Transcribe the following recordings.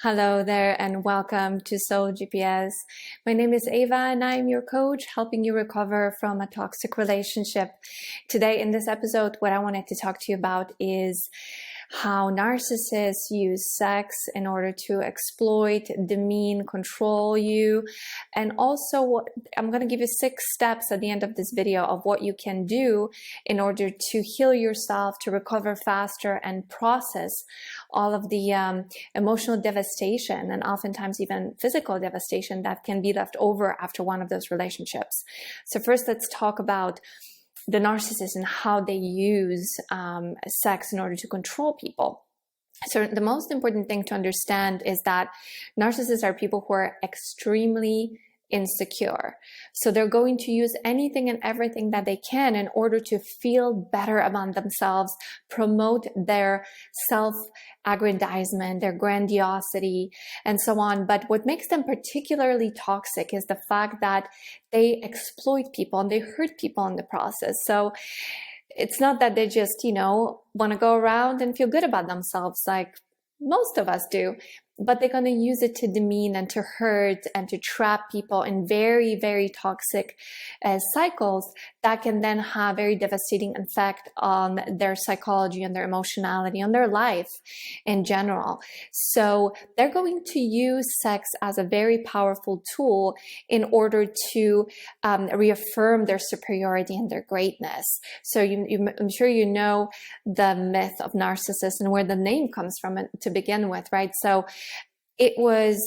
Hello there and welcome to Soul GPS. My name is Ava and I am your coach helping you recover from a toxic relationship. Today in this episode, what I wanted to talk to you about is how narcissists use sex in order to exploit, demean, control you. And also I'm going to give you 6 steps at the end of this video of what you can do in order to heal yourself, to recover faster and process all of the emotional devastation and oftentimes even physical devastation that can be left over after one of those relationships. So first, let's talk about the narcissist and how they use sex in order to control people. So the most important thing to understand is that narcissists are people who are extremely insecure. So they're going to use anything and everything that they can in order to feel better about themselves, promote their self-aggrandizement, their grandiosity, and so on. But what makes them particularly toxic is the fact that they exploit people and they hurt people in the process. So it's not that they just, want to go around and feel good about themselves like most of us do, but they're going to use it to demean and to hurt and to trap people in very, very toxic cycles that can then have very devastating effect on their psychology and their emotionality, on their life in general. So they're going to use sex as a very powerful tool in order to reaffirm their superiority and their greatness. So I'm sure you know the myth of Narcissus and where the name comes from to begin with, right? So it was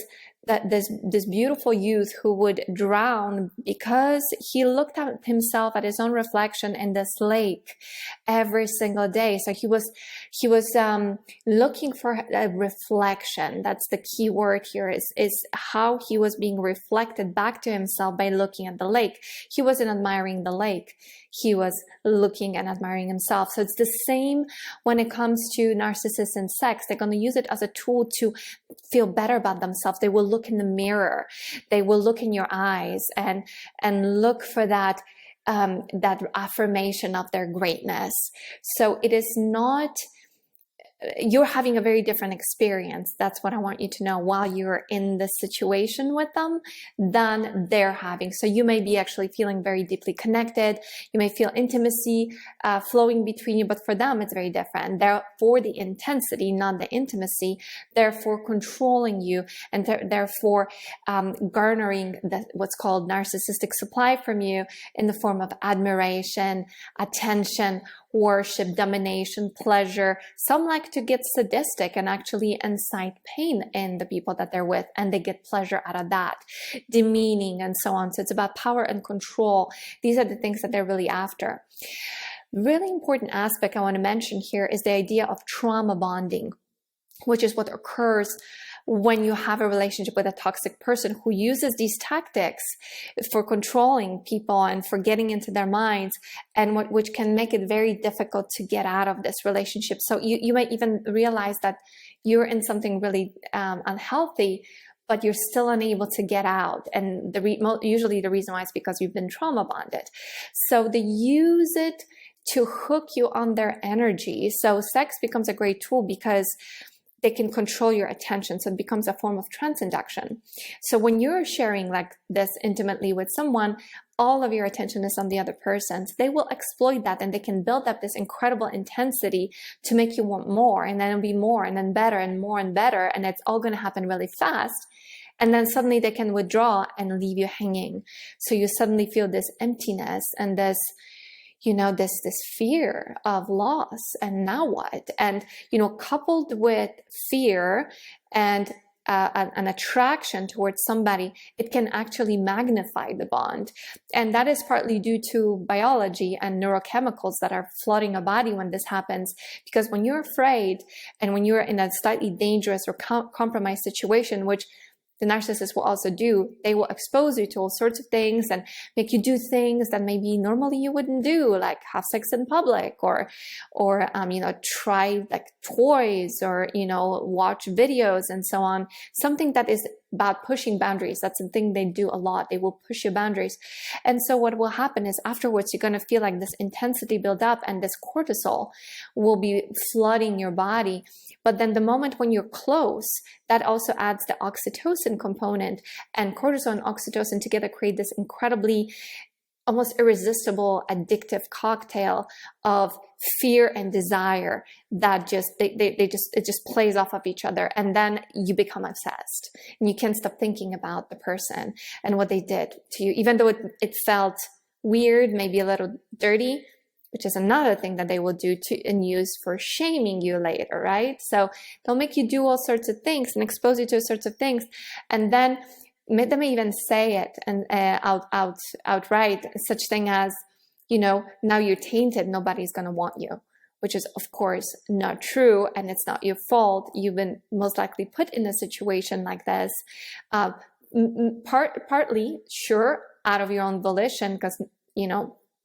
that this beautiful youth who would drown because he looked at himself, at his own reflection in this lake every single day. So he was looking for a reflection. That's the key word here, is how he was being reflected back to himself by looking at the lake. He wasn't admiring the lake. He was looking and admiring himself. So it's the same when it comes to narcissists and sex. They're going to use it as a tool to feel better about themselves. They will look in the mirror. They will look in your eyes and look for that affirmation of their greatness. So it is not, you're having a very different experience. That's what I want you to know while you're in the situation with them than they're having. So you may be actually feeling very deeply connected. You may feel intimacy flowing between you, but for them, it's very different. They're for the intensity, not the intimacy. Therefore, controlling you and therefore garnering what's called narcissistic supply from you in the form of admiration, attention, worship, domination, pleasure. Some like to get sadistic and actually incite pain in the people that they're with, and they get pleasure out of that, demeaning and so on. So it's about power and control. These are the things that they're really after. Really important aspect I want to mention here is the idea of trauma bonding, which is what occurs when you have a relationship with a toxic person who uses these tactics for controlling people and for getting into their minds, and which can make it very difficult to get out of this relationship. So you might even realize that you're in something really unhealthy, but you're still unable to get out. And usually the reason why is because you've been trauma bonded. So they use it to hook you on their energy. So sex becomes a great tool because they can control your attention. So it becomes a form of trance induction. So when you're sharing like this intimately with someone, all of your attention is on the other person. So they will exploit that, and they can build up this incredible intensity to make you want more, and then it'll be more and then better and more and better. And it's all going to happen really fast. And then suddenly they can withdraw and leave you hanging. So you suddenly feel this emptiness and this fear of loss, and now what? And, coupled with fear and an attraction towards somebody, it can actually magnify the bond. And that is partly due to biology and neurochemicals that are flooding a body when this happens. Because when you're afraid and when you're in a slightly dangerous or compromised situation, which the narcissist will also do, they will expose you to all sorts of things and make you do things that maybe normally you wouldn't do, like have sex in public or try like toys or, watch videos and so on. Something that is about pushing boundaries. That's the thing they do a lot. They will push your boundaries. And so what will happen is afterwards, you're going to feel like this intensity build up and this cortisol will be flooding your body. But then the moment when you're close, that also adds the oxytocin component, and cortisol and oxytocin together create this incredibly, almost irresistible, addictive cocktail of fear and desire that it just plays off of each other. And then you become obsessed and you can't stop thinking about the person and what they did to you, even though it felt weird, maybe a little dirty, which is another thing that they will do and use for shaming you later, right? So they'll make you do all sorts of things and expose you to all sorts of things. And then they may even say it and outright, such thing as, now you're tainted, nobody's going to want you, which is of course not true. And it's not your fault. You've been most likely put in a situation like this, partly, sure, out of your own volition, because,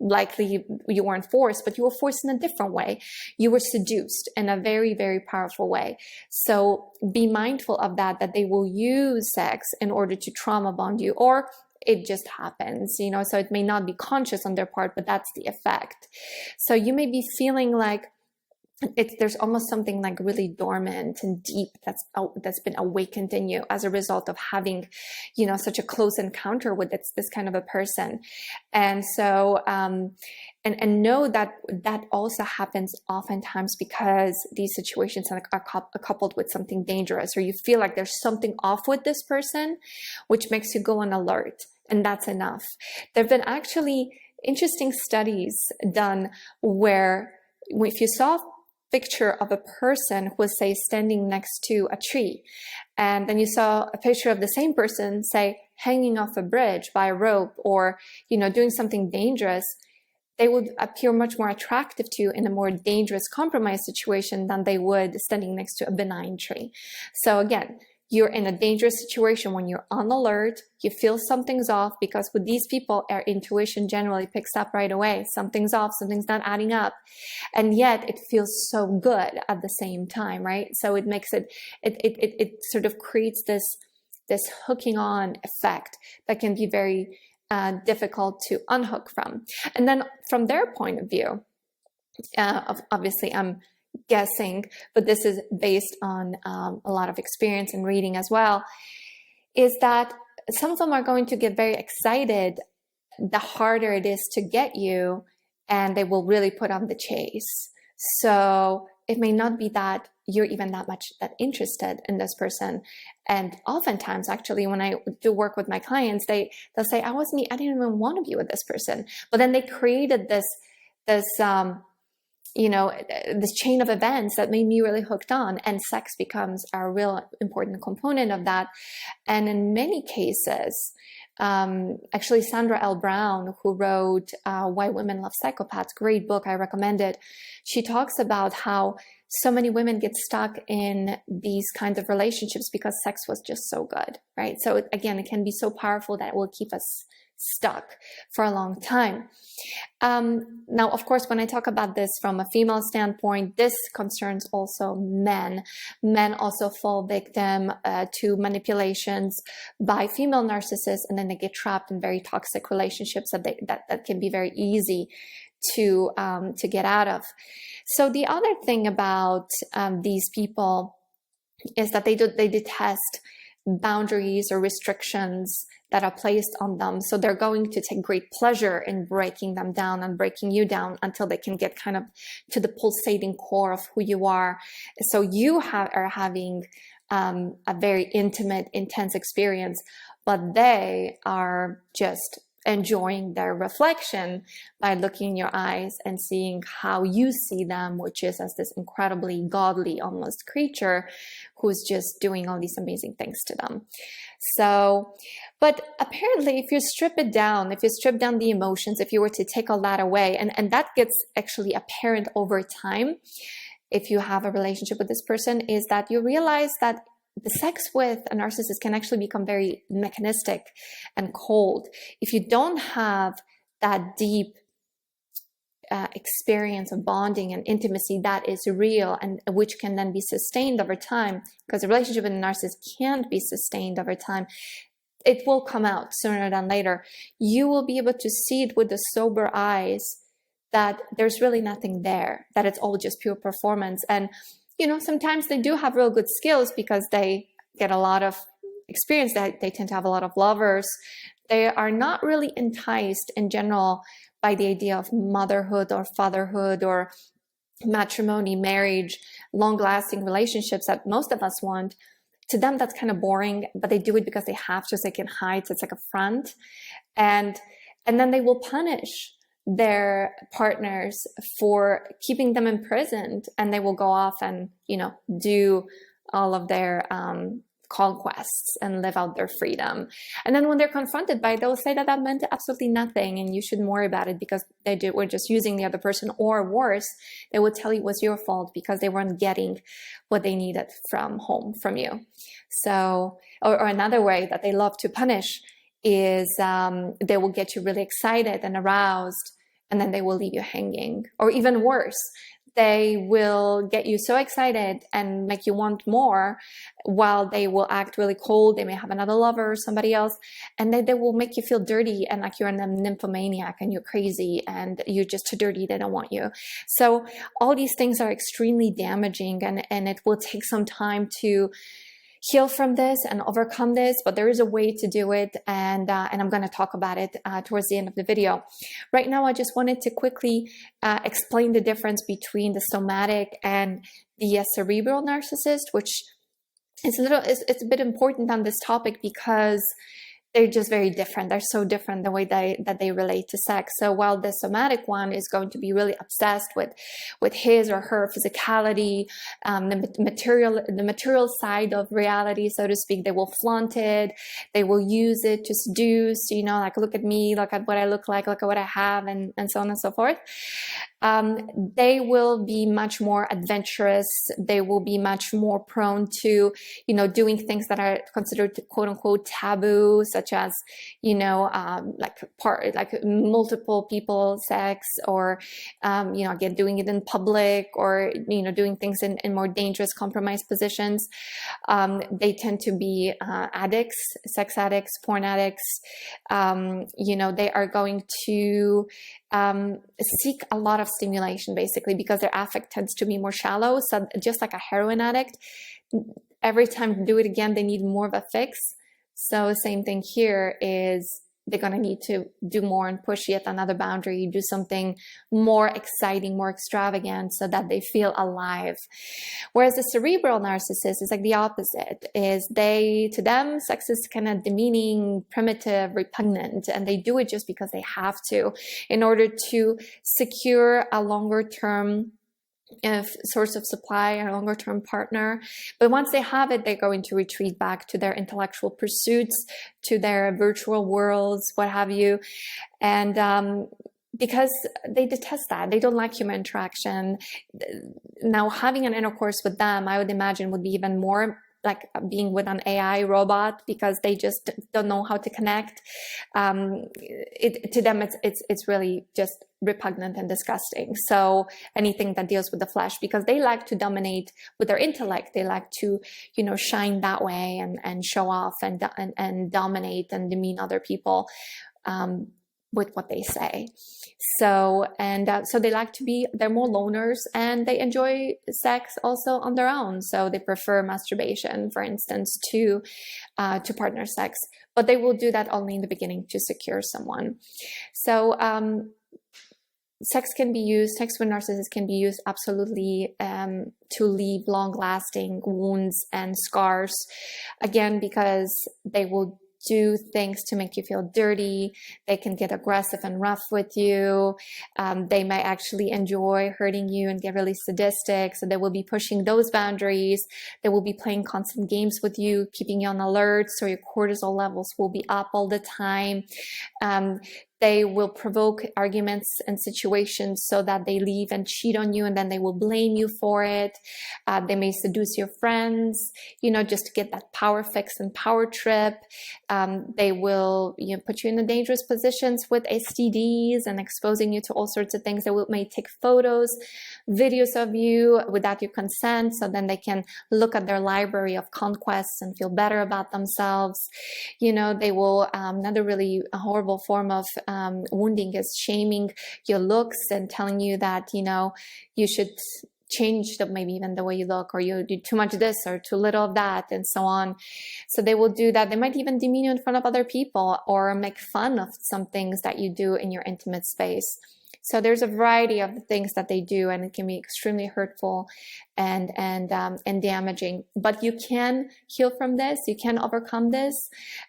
likely you weren't forced, but you were forced in a different way. You were seduced in a very, very powerful way. So be mindful of that they will use sex in order to trauma bond you, or it just happens, so it may not be conscious on their part, but that's the effect. So you may be feeling like there's almost something like really dormant and deep that's been awakened in you as a result of having, such a close encounter with this kind of a person. And so, and know that also happens oftentimes because these situations are coupled with something dangerous, or you feel like there's something off with this person, which makes you go on alert. And that's enough. There have been actually interesting studies done where if you saw picture of a person who was, say, standing next to a tree, and then you saw a picture of the same person, say, hanging off a bridge by a rope, or doing something dangerous, they would appear much more attractive to you in a more dangerous compromise situation than they would standing next to a benign tree. So again, you're in a dangerous situation when you're on alert, you feel something's off, because with these people, our intuition generally picks up right away. Something's off, something's not adding up. And yet it feels so good at the same time, right? So it makes it sort of creates this hooking on effect that can be very difficult to unhook from. And then from their point of view, obviously I'm guessing, but this is based on a lot of experience and reading as well, is that some of them are going to get very excited the harder it is to get you, and they will really put on the chase. So it may not be that you're even that interested in this person. And oftentimes, actually, when I do work with my clients, they'll say, I didn't even want to be with this person. But then they created this chain of events that made me really hooked on, and sex becomes a real important component of that. And in many cases, actually Sandra L. Brown, who wrote Why Women Love Psychopaths, great book, I recommend it. She talks about how so many women get stuck in these kinds of relationships because sex was just so good, right? So it can be so powerful that it will keep us stuck for a long time. Now, of course, when I talk about this from a female standpoint, this concerns also men. Men also fall victim to manipulations by female narcissists, and then they get trapped in very toxic relationships that can be very easy to get out of. So the other thing about these people is that they detest boundaries or restrictions that are placed on them. So they're going to take great pleasure in breaking them down and breaking you down until they can get kind of to the pulsating core of who you are. So you are having a very intimate, intense experience, but they are just enjoying their reflection by looking in your eyes and seeing how you see them, which is as this incredibly godly almost creature who's just doing all these amazing things to them. So, but apparently if you strip it down, if you strip down the emotions, if you were to take all that away, and that gets actually apparent over time, if you have a relationship with this person, is that you realize that the sex with a narcissist can actually become very mechanistic and cold. If you don't have that deep experience of bonding and intimacy that is real and which can then be sustained over time, because a relationship with a narcissist can't be sustained over time. It will come out sooner than later. You will be able to see it with the sober eyes that there's really nothing there, that it's all just pure performance. And, you know, sometimes they do have real good skills because they get a lot of experience, that they tend to have a lot of lovers. They are not really enticed in general by the idea of motherhood or fatherhood or matrimony, marriage, long-lasting relationships that most of us want. To them, that's kind of boring, but they do it because they have to, so they can hide. So it's like a front. And then they will punish their partners for keeping them imprisoned, and they will go off and, you know, do all of their conquests and live out their freedom. And then when they're confronted by it, they'll say that that meant absolutely nothing and you shouldn't worry about it because were just using the other person, or worse, they would tell you it was your fault because they weren't getting what they needed from home from you. So, or another way that they love to punish is they will get you really excited and aroused, and then they will leave you hanging. Or even worse, they will get you so excited and make you want more, while they will act really cold. They may have another lover or somebody else, and they will make you feel dirty and like you're a nymphomaniac and you're crazy and you're just too dirty. They don't want you. So all these things are extremely damaging, and it will take some time to heal from this and overcome this, but there is a way to do it, and I'm going to talk about it towards the end of the video. Right now, I just wanted to quickly explain the difference between the somatic and the cerebral narcissist, which is it's a bit important on this topic because they're just very different. They're so different the way that they relate to sex. So while the somatic one is going to be really obsessed with his or her physicality, the material side of reality, so to speak, they will flaunt it. They will use it to seduce, you know, like, look at me, look at what I look like, look at what I have, and so on and so forth. They will be much more adventurous. They will be much more prone to, you know, doing things that are considered quote unquote taboo, such as, you know, like multiple people sex, or, you know, again, doing it in public, or, you know, doing things in more dangerous, compromised positions. They tend to be addicts, sex addicts, porn addicts. You know, they are going to seek a lot of stimulation, basically, because their affect tends to be more shallow. So just like a heroin addict, every time they do it again, they need more of a fix. So same thing here is they're going to need to do more and push yet another boundary, do something more exciting, more extravagant, so that they feel alive. Whereas the cerebral narcissist is like the opposite. To them, sex is kind of demeaning, primitive, repugnant, and they do it just because they have to, in order to secure a longer term source of supply, a longer term partner. But once they have it, they're going to retreat back to their intellectual pursuits, to their virtual worlds, what have you. And because they detest that, they don't like human interaction. Now, having an intercourse with them, I would imagine, would be even more like being with an AI robot, because they just don't know how to connect. To them, it's really just repugnant and disgusting. So anything that deals with the flesh, because they like to dominate with their intellect, they like to, you know, shine that way and show off and dominate and demean other people with what they say. So they're more loners, and they enjoy sex also on their own. So they prefer masturbation, for instance, to partner sex, but they will do that only in the beginning to secure someone. So sex with narcissists can be used absolutely to leave long-lasting wounds and scars, again, because they will do things to make you feel dirty. They can get aggressive and rough with you. They might actually enjoy hurting you and get really sadistic. So they will be pushing those boundaries. They will be playing constant games with you, keeping you on alert. So your cortisol levels will be up all the time. They will provoke arguments and situations so that they leave and cheat on you, and then they will blame you for it. They may seduce your friends, just to get that power fix and power trip. They will put you in dangerous positions with STDs and exposing you to all sorts of things. They may take photos, videos of you without your consent, so then they can look at their library of conquests and feel better about themselves. They will, another really horrible form of wounding is shaming your looks and telling you that, you should change maybe even the way you look, or you do too much this or too little of that, and so on. So they will do that. They might even demean you in front of other people or make fun of some things that you do in your intimate space. So there's a variety of things that they do, and it can be extremely hurtful and damaging. But you can heal from this. You can overcome this.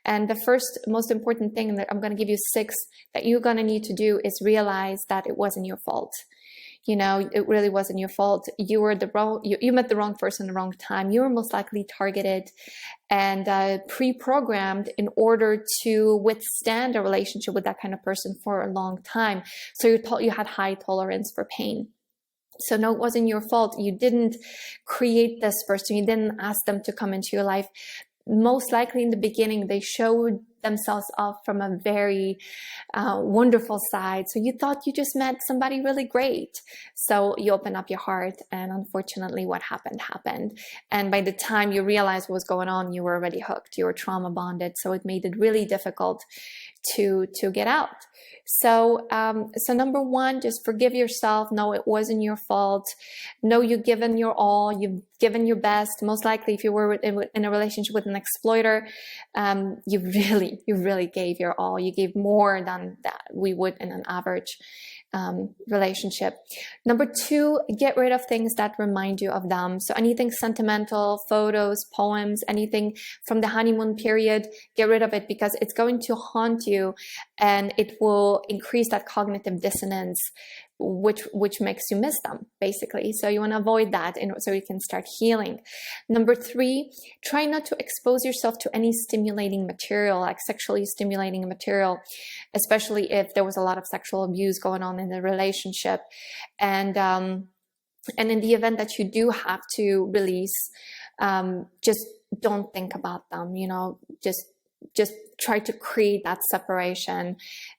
And the first most important thing that I'm going to give you 6 that you're going to need to do is realize that it wasn't your fault. It really wasn't your fault. You were you met the wrong person at the wrong time. You were most likely targeted and pre-programmed in order to withstand a relationship with that kind of person for a long time. So you had high tolerance for pain. So no, it wasn't your fault. You didn't create this person. You didn't ask them to come into your life. Most likely in the beginning, they showed themselves off from a very wonderful side. So you thought you just met somebody really great. So you open up your heart, and unfortunately what happened. And by the time you realized what was going on, you were already hooked. You were trauma bonded. So it made it really difficult to get out. So number 1, just forgive yourself. No, it wasn't your fault. No, you've given your all. You've given your best. Most likely, if you were in a relationship with an exploiter, you really gave your all. You gave more than that we would in an average relationship. Number 2, get rid of things that remind you of them. So anything sentimental, photos, poems, anything from the honeymoon period, get rid of it, because it's going to haunt you and it will increase that cognitive dissonance, which makes you miss them, basically. So you want to avoid that so you can start healing. Number 3, try not to expose yourself to any stimulating material, like sexually stimulating material, especially if there was a lot of sexual abuse going on in the relationship. And in the event that you do have to release, just don't think about them, just try to create that separation.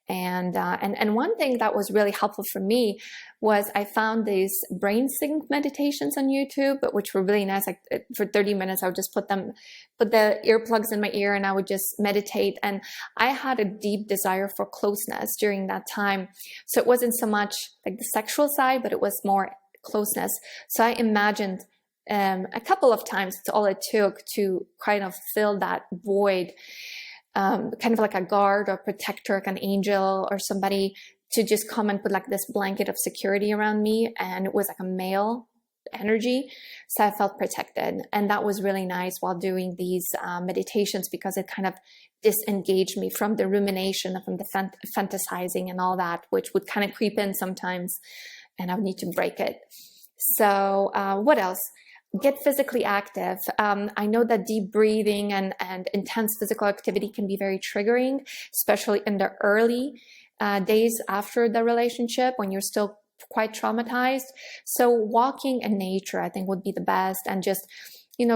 And one thing that was really helpful for me was I found these brain sync meditations on YouTube, which were really nice. Like for 30 minutes, I would just put the earplugs in my ear and I would just meditate. And I had a deep desire for closeness during that time. So it wasn't so much like the sexual side, but it was more closeness. So I imagined a couple of times, it's all it took to kind of fill that void, kind of like a guard or protector, like an angel or somebody to just come and put like this blanket of security around me. And it was like a male energy. So I felt protected. And that was really nice while doing these meditations, because it kind of disengaged me from the rumination, from the fantasizing and all that, which would kind of creep in sometimes and I would need to break it. So what else? Get physically active. I know that deep breathing and intense physical activity can be very triggering, especially in the early days after the relationship when you're still quite traumatized. So walking in nature, I think, would be the best, and just,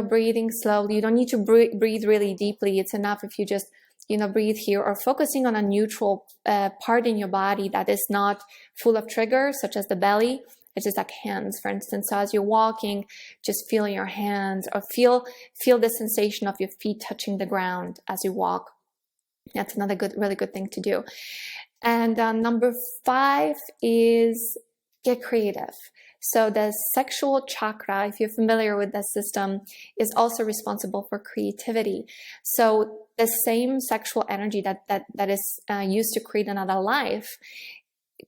breathing slowly. You don't need to breathe really deeply. It's enough if you just, breathe here, or focusing on a neutral part in your body that is not full of triggers, such as the belly. It's just like hands, for instance. So as you're walking, just feel your hands, or feel the sensation of your feet touching the ground as you walk. That's another really good thing to do. And number 5 is get creative. So the sexual chakra, if you're familiar with that system, is also responsible for creativity. So the same sexual energy that is used to create another life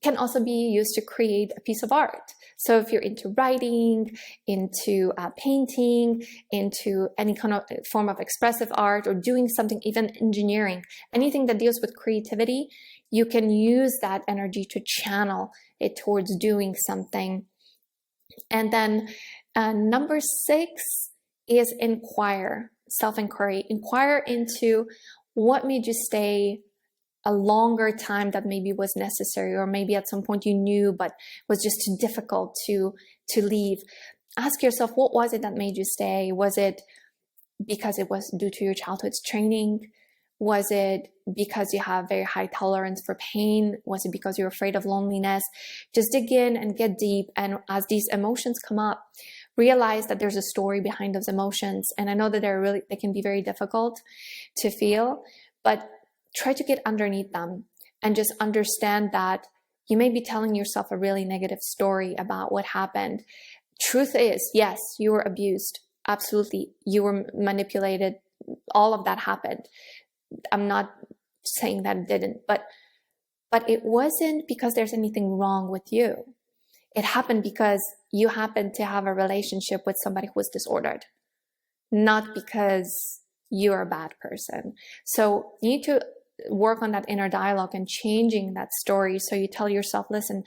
can also be used to create a piece of art. So if you're into writing, into painting, into any kind of form of expressive art, or doing something, even engineering, anything that deals with creativity, you can use that energy to channel it towards doing something. And then number 6 is inquire, self-inquiry. Inquire into what made you stay a longer time that maybe was necessary, or maybe at some point you knew but was just too difficult to leave. Ask yourself, what was it that made you stay? Was it because it was due to your childhood's training? Was it because you have very high tolerance for pain? Was it because you're afraid of loneliness? Just dig in and get deep. And as these emotions come up, realize that there's a story behind those emotions. And I know that they can be very difficult to feel, but try to get underneath them and just understand that you may be telling yourself a really negative story about what happened. Truth is, yes, you were abused. Absolutely. You were manipulated. All of that happened. I'm not saying that it didn't, but it wasn't because there's anything wrong with you. It happened because you happened to have a relationship with somebody who was disordered, not because you're a bad person. So you need to work on that inner dialogue and changing that story. So you tell yourself, listen,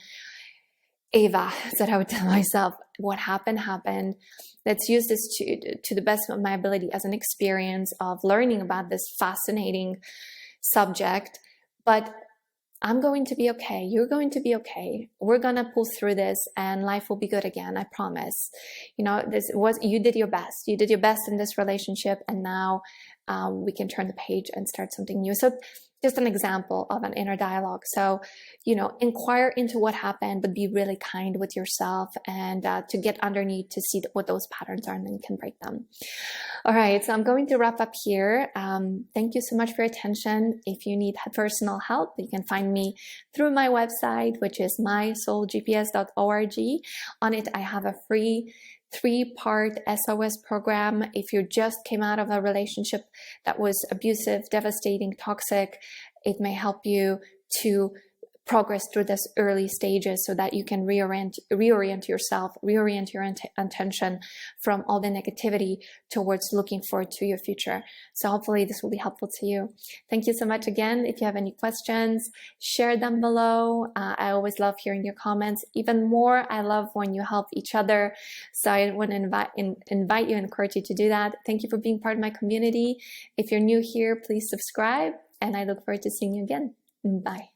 Ava, that I would tell myself, what happened. Let's use this to the best of my ability as an experience of learning about this fascinating subject. But I'm going to be okay. You're going to be okay. We're going to pull through this and life will be good again. I promise. You did your best. You did your best in this relationship. And now we can turn the page and start something new. So just an example of an inner dialogue. So, inquire into what happened, but be really kind with yourself and to get underneath to see what those patterns are, and then you can break them. All right. So I'm going to wrap up here. Thank you so much for your attention. If you need personal help, you can find me through my website, which is mysoulgps.org. On it, I have a free 3-part SOS program. If you just came out of a relationship that was abusive, devastating, toxic, it may help you to progress through this early stages so that you can reorient yourself, reorient your attention from all the negativity towards looking forward to your future. So hopefully this will be helpful to you. Thank you so much again. If you have any questions, share them below. I always love hearing your comments. Even more, I love when you help each other. So I want to invite you and encourage you to do that. Thank you for being part of my community. If you're new here, please subscribe, and I look forward to seeing you again. Bye.